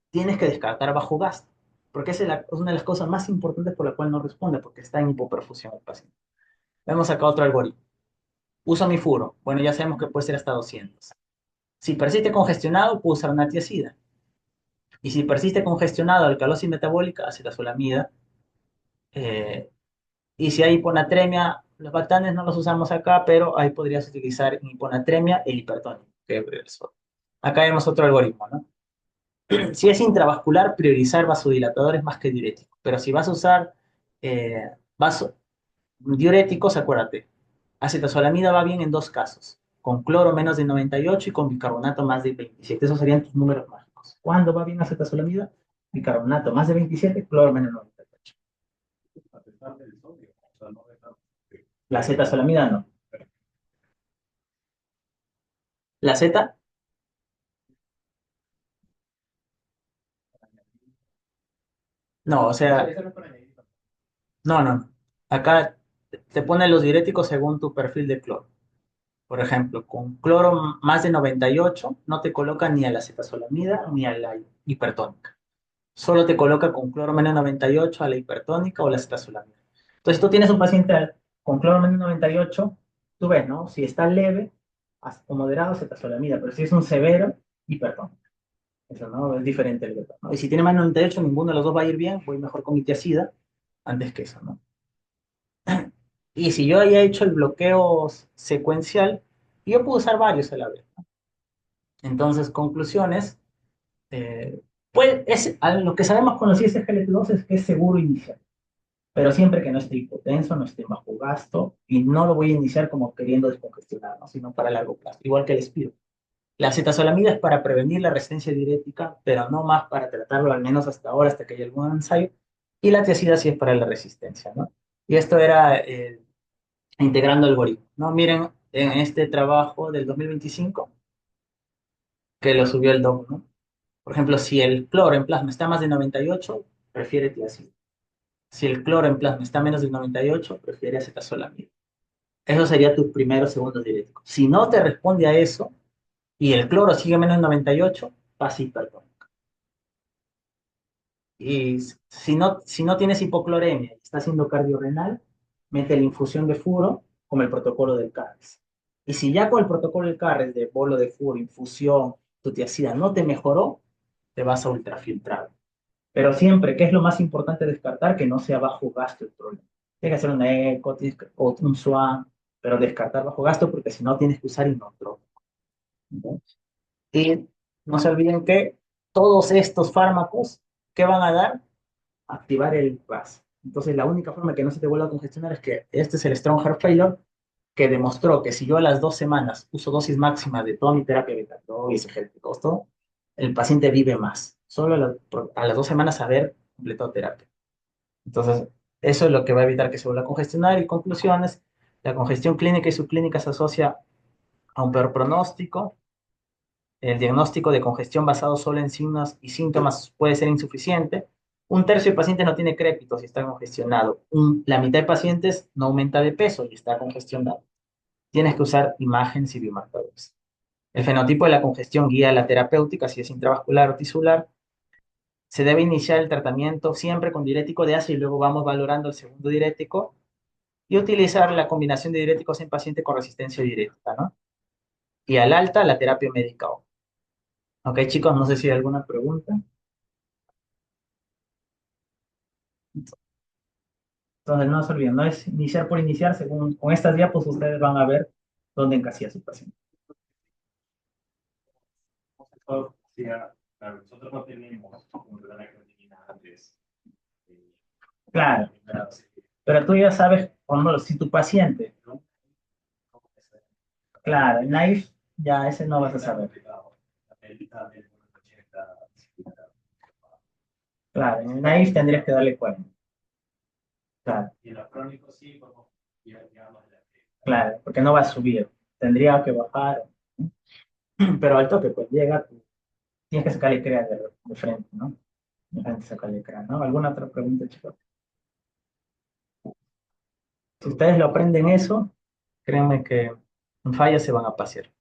tienes que descartar bajo gasto, porque esa es una de las cosas más importantes por la cual no responde, porque está en hipoperfusión el paciente. Vemos acá otro algoritmo. Uso mi furo. Bueno, ya sabemos que puede ser hasta 200. Si persiste congestionado, puedo usar una tiacida. Y si persiste congestionado, alcalosis metabólica, acetazolamida. Eh, y si hay hiponatremia, los bactanes no los usamos acá, pero ahí podrías utilizar en hiponatremia el hipertónico. Acá vemos otro algoritmo, ¿no? Si es intravascular, priorizar vasodilatadores más que diuréticos. Pero si vas a usar eh, vaso, diuréticos, acuérdate, acetazolamida va bien en dos casos, con cloro menos de 98 y con bicarbonato más de 27. Esos serían tus números mágicos. ¿Cuándo va bien acetazolamida? Bicarbonato más de 27, cloro menos de 98. A pesar del sodio, o sea, no dejar de La acetazolamida no. La Z, no, o sea, eso no es para añadir. no, no, no. Acá te pone los diuréticos según tu perfil de cloro. Por ejemplo, con cloro más de 98 no te coloca ni a la acetazolamida ni a la hipertónica. Solo te coloca con cloro menos 98 a la hipertónica o la acetazolamida. Entonces, si tú tienes un paciente con cloro menos 98, tú ves, ¿no? Si está leve o moderado, acetazolamida, pero si es un severo, hipertónica. Eso, ¿no? Es diferente el beta, ¿no? Y si tiene menos 98, ninguno de los dos va a ir bien, voy mejor con mitiacida antes que eso, ¿no? Y si yo haya hecho el bloqueo secuencial, yo puedo usar varios a la vez. Entonces, conclusiones, pues lo que sabemos con los ISGLT2 es que es seguro iniciar, pero siempre que no esté hipotenso, no esté bajo gasto, y no lo voy a iniciar como queriendo descongestionar, ¿no? Sino para largo plazo, igual que el Espiro. La acetazolamida es para prevenir la resistencia diurética, pero no más para tratarlo, al menos hasta ahora, hasta que haya algún ensayo, y la tiacida sí es para la resistencia, ¿no? Y esto era integrando algoritmos, ¿no? Miren, en este trabajo del 2025, que lo subió el DOC, ¿no? Por ejemplo, si el cloro en plasma está más de 98, prefiere tiacida. Si el cloro en plasma está menos de 98, prefiere acetazolamida. Eso sería tu primero o segundo diurético. Si no te responde a eso y el cloro sigue menos de 98, pasa hipertónico. Y si no tienes hipocloremia y está haciendo cardiorrenal, mete la infusión de furo como el protocolo del CARES. Y si ya con el protocolo del CARES de bolo de furo, infusión, tu tiacida no te mejoró, te vas a ultrafiltrar. Pero siempre, ¿qué es lo más importante descartar? Que no sea bajo gasto el problema. Tiene que hacer una eco o un SWAN, pero descartar bajo gasto porque si no tienes que usar inotrópico. ¿No? Y no se olviden que todos estos fármacos, ¿qué van a dar? Activar el RAS. Entonces, la única forma que no se te vuelva a congestionar es que este es el Strong Heart Failure, que demostró que si yo a las 2 semanas uso dosis máxima de toda mi terapia beta, y todo, el paciente vive más. Solo a las 2 semanas haber completado terapia. Entonces, eso es lo que va a evitar que se vuelva a congestionar. Y conclusiones, la congestión clínica y subclínica se asocia a un peor pronóstico. El diagnóstico de congestión basado solo en signos y síntomas puede ser insuficiente. Un tercio de pacientes no tiene crépitos y está congestionado. La mitad de pacientes no aumenta de peso y está congestionado. Tienes que usar imágenes y biomarcadores. El fenotipo de la congestión guía la terapéutica si es intravascular o tisular. Se debe iniciar el tratamiento siempre con diurético de ácido y luego vamos valorando el segundo diurético y utilizar la combinación de diuréticos en paciente con resistencia diurética, ¿no? Y al alta, la terapia médica. Ok, chicos, no sé si hay alguna pregunta. Entonces, no se olviden, no es iniciar por iniciar, según con estas diapos ustedes van a ver dónde encasilla su paciente. Nosotros, sí, claro, nosotros no tenemos como la creatinina antes. eh, Claro, claro, sí, pero tú ya sabes, o no, si tu paciente, ¿no? ¿Cómo que se- claro, el NAIF, ya ese no vas a saber. complicado. La pelita del 80, Claro, en el NAIF tendrías que darle 40. Claro, y en los crónicos sí, como digamos, claro, porque no va a subir, tendría que bajar, ¿no? Pero al toque, pues llega, tienes que sacarle CREA de frente, ¿no? De frente sacarle CREA, ¿no? ¿Alguna otra pregunta, chicos? Si ustedes lo aprenden eso, créanme que en fallas se van a pasear.